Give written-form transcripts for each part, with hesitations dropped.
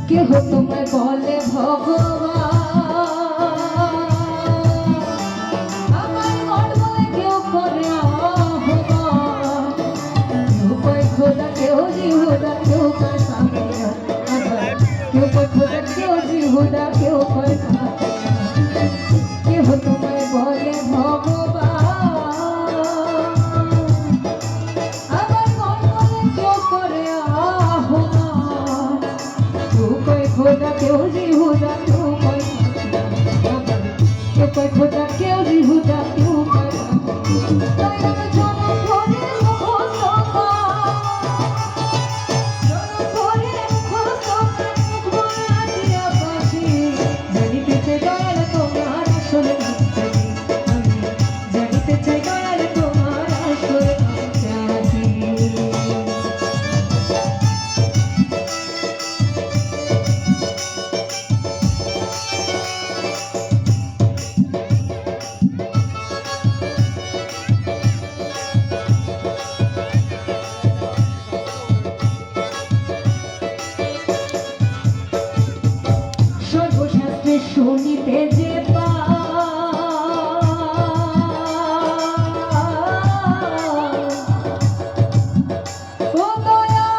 কেহ তোমায় বলে ভগবান, আমার মন বলে কেউ করে আহ্বান। কেউ কয় খোদা, কেউ জিহুদা, কেউ কয় সামিয়া, কেউ কয় খোদা, কেউ জিহুদা, কেউ কয় সামিয়া। কেহ তোমায় বলে ভগবান, আমার মন বলে কেউ করে আহ্বান। কেউ কয় খোদা, কেউ জিহুদা, কেউ কয় সামিয়া, কেউ কয় খোদা, কেউ জিহুদা, কেউ কয় সামিয়া। তাই আমি জনম ভরে মুখস্তফা, জনম ভরে মুখস্তফা, মুখ ভরা দিয়া পাখি। জানিতে চাই দয়াল তোমার আসল নামটা কি, আমি জানিতে চাই দয়াল তোমার আসল নামটা কি। সর্বশাস্ত্রে শুনিতে যে ও দয়া,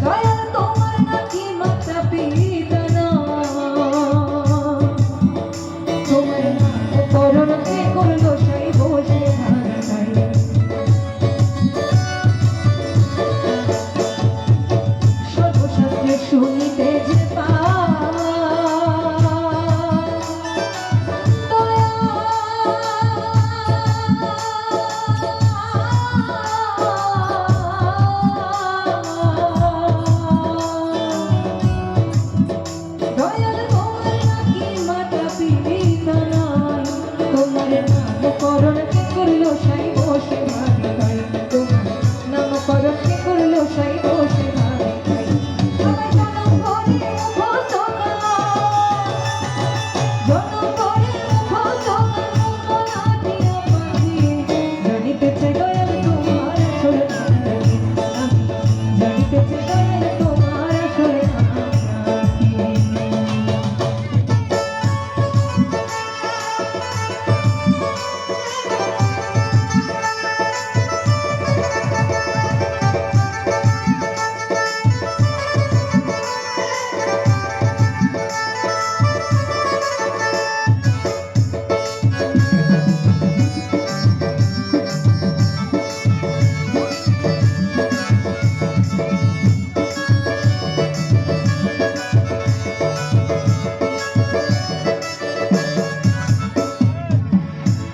দয়াল তোমার নাকি মাতা পিতা না, তোমার করুণাকে করলো সেই বসে ভাষায়। সর্বশাস্ত্রে শুনিতে যে দয়াল তোমার নাকি মাতা পিতা নাই, তোমার নামকরণকে করলো সাই বসে ভাবি ভাই, তোমার নামকরণকে করলো সাই বসে ভাবি ভাই। আমার জনম ভরে মুখস্তফা, জনম ভরে মুখস্তফা, মুখ ভরা দিয়া পাখি। জানিতে চাই দয়াল তোমার আসল নামটা কি, আমি জানিতে চাই দয়াল তোমার আসল নামটা কি।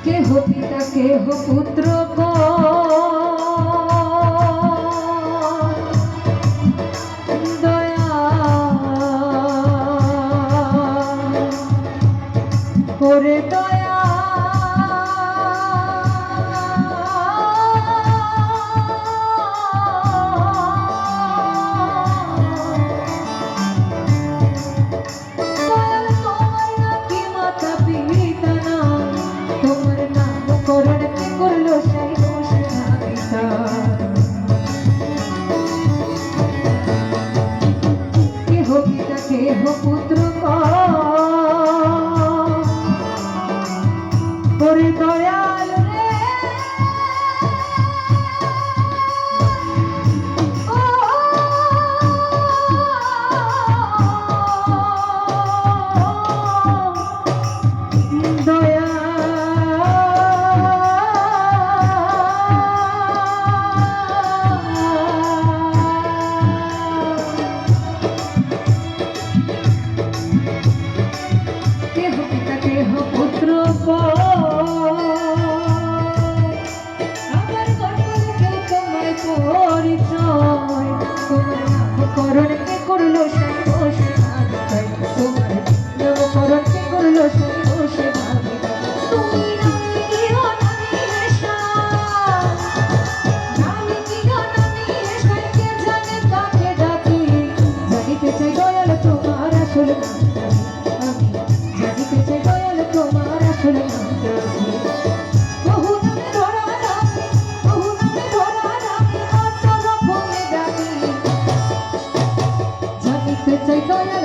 কেহ পিতা, কেহ পুত্র দয়া করে দয়া, দয়াল তোমার নাকি মাতা পিতা না, তোমার নামকরণকে করলো পরিচয় তোমার নামকরণ কে করলো সেই বসে ভাবি তাই তোমার নামকরণ কে করলো সেই বসে ভাবি তুমি নামে দিও নামে নেশা নামে দিও নামে নেশা কে জানে কাকে ডাকি জানিতে চাই দয়াল তোমার আসল নামটা আমি জানিতে চাই দয়াল তোমার আসল নামটা বহু নামে ধরা ডাকি বহু নামে ধরা ডাকি কত রকমে ডাকি জানিতে চাই দয়াল